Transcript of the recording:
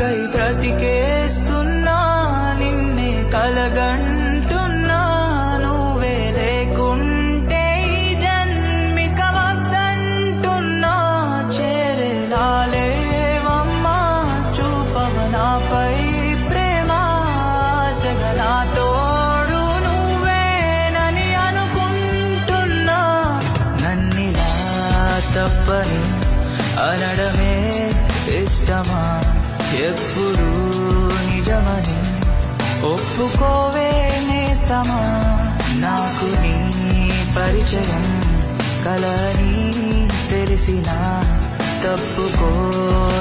నీకై బ్రతికేస్తున్నా, నిన్నే కలగంటున్నా. నువ్వే లేకుంటే ఈ జన్మిక వద్దంటున్నా. చేరేలాలేవమ్మా చూపవ నాపై ప్రేమ, ఆశగా నా తోడు నువ్వేనని అనుకుంటున్నా. నన్నిలా తప్పని అనడమే ఇష్టమా, ఎప్పుడు నిజమని ఒప్పుకోవే నేస్తమా. నాకు నీ పరిచయం కలని తెలిసినా తప్పుకోలేదుగా.